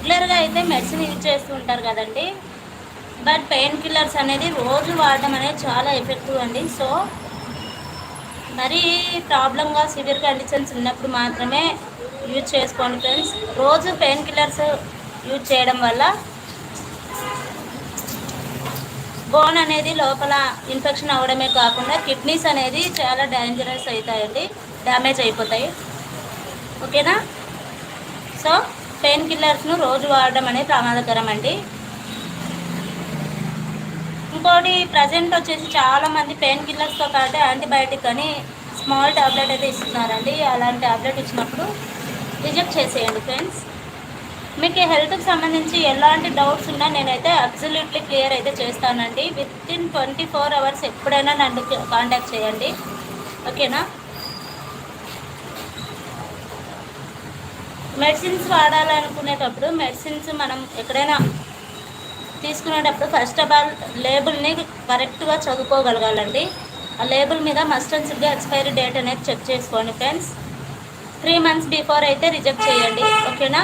రెగ్యులర్గా అయితే medicine use చేస్తూ ఉంటారు కదండి. బట్ పెయిన్ కిల్లర్స్ అనేది రోజు వాడడం అనేది చాలా ఎఫెక్టివ్ అండి. సో మరీ ప్రాబ్లంగా సివియర్ కండిషన్స్ ఉన్నప్పుడు మాత్రమే యూజ్ చేసుకోండి ఫ్రెండ్స్. రోజు పెయిన్ కిల్లర్స్ యూజ్ చేయడం వల్ల బోన్ అనేది లోపల ఇన్ఫెక్షన్ అవ్వడమే కాకుండా కిడ్నీస్ అనేది చాలా డేంజరస్ అవుతాయండి, డ్యామేజ్ అయిపోతాయి. ఓకేనా? సో పెయిన్ కిల్లర్స్ను రోజు వాడడం అనేది ప్రమాదకరం అండి. ఇంకోటి ప్రజెంట్ వచ్చేసి చాలామంది పెయిన్ కిల్లర్స్తో పాటు యాంటీబయాటిక్ అని స్మాల్ ట్యాబ్లెట్ అయితే ఇస్తున్నారండి. అలాంటి ట్యాబ్లెట్ ఇచ్చినప్పుడు రిజెక్ట్ చేసేయండి ఫ్రెండ్స్. మీకు హెల్త్కి సంబంధించి ఎలాంటి డౌట్స్ ఉన్నా నేనైతే అబ్సల్యూట్లీ క్లియర్ అయితే చేస్తానండి. వితిన్ 24 అవర్స్ ఎప్పుడైనా నన్ను కాంటాక్ట్ చేయండి. ఓకేనా? మెడిసిన్స్ వాడాలనుకునేటప్పుడు మెడిసిన్స్ మనం ఎక్కడైనా తీసుకునేటప్పుడు ఫస్ట్ ఆఫ్ ఆల్ లేబుల్ని కరెక్ట్గా చదువుకోగలగాలండి. ఆ లేబుల్ మీద మస్ట్ అండ్ షుడ్గా ఎక్స్పైరీ డేట్ అనేది చెక్ చేసుకోండి ఫ్రెండ్స్. 3 months బిఫోర్ అయితే రిజెక్ట్ చేయండి. ఓకేనా?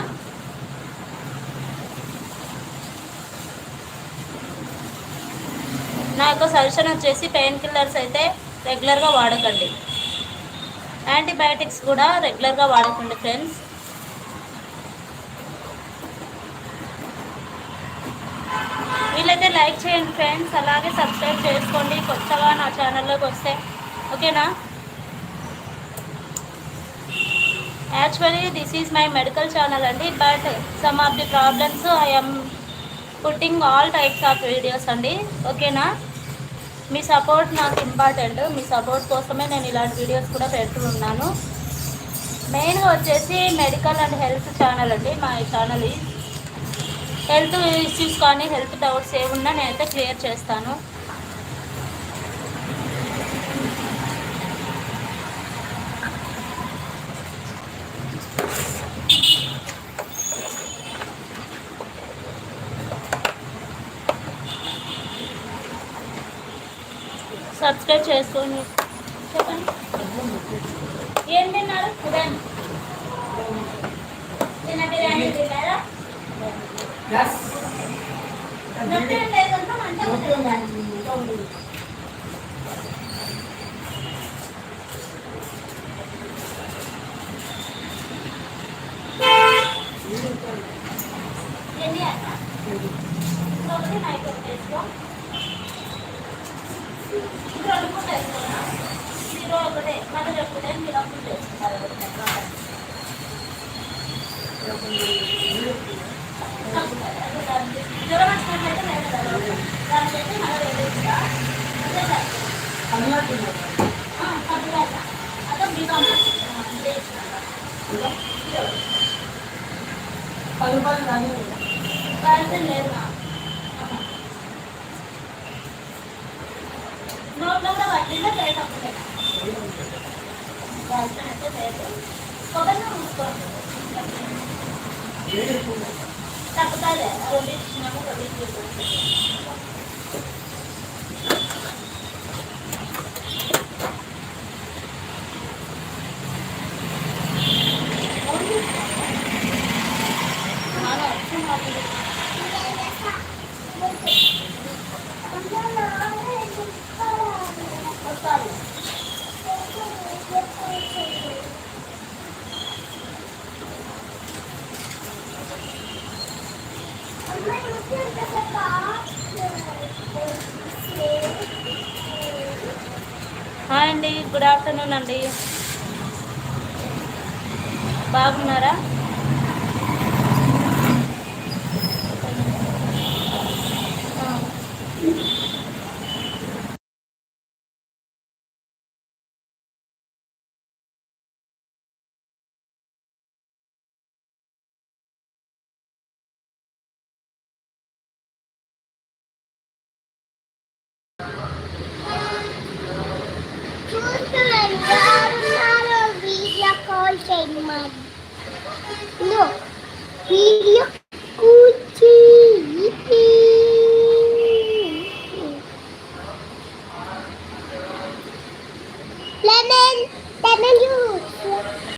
నా యొక్క సజెషన్ వచ్చేసి పెయిన్ కిల్లర్స్ అయితే రెగ్యులర్గా వాడకండి, యాంటీబయాటిక్స్ కూడా రెగ్యులర్గా వాడకండి ఫ్రెండ్స్. వీళ్ళైతే లైక్ చేయండి ఫ్రెండ్స్, అలాగే సబ్స్క్రైబ్ చేసుకోండి కొత్తగా నా ఛానల్లోకి వస్తే. ఓకేనా? Actually this is my medical channel అండి, but some of the problems I am putting all types of videos అండి. ఓకేనా? మీ సపోర్ట్ నాకు ఇంపార్టెంట్. మీ సపోర్ట్ కోసమే నేను ఇలాంటి వీడియోస్ కూడా పెడుతూ ఉన్నాను. మెయిన్గా వచ్చేసి మెడికల్ అండ్ హెల్త్ ఛానల్ అండి. మా ఛానల్ హెల్త్ ఇష్యూస్ కానీ హెల్త్ డౌట్స్ ఏమున్నా నేనైతే క్లియర్ చేస్తాను. సబ్స్క్రైబ్ చేసుకోండి. చెప్పండి, ఏం తిన్నారు? ఉదయం చిన్న బిర్యానీ తిన్నారా? నొప్పి ఏం లేదంటే మంచిగా ఎన్ని అట్లా ఒకటి నైట్ ఒకటి వేసుకో, రెండు పూట వేసుకోనా? మీరు ఒకటే మళ్ళీ చెప్పుకుంటే మీరు అప్పుడు చేసుకుంటారు. జ్వరం వచ్చినట్లయితే లేదు కదా, దానికైతే మళ్ళీ వేసేస్తా. అదే సార్ అదే బీకామ్ లేదు. నోట్లో కూడా పట్టిందో చేయకపోతే అయితే లేదు. కొబ్బరి మూసుకోండి, తప్పుతుంది. రొట్టి ఇచ్చినాము, రొట్టి తీసుకుంటాం. హాయ్ అండి, గుడ్ ఆఫ్టర్నూన్ అండి. బాగున్నారా? No, video cool.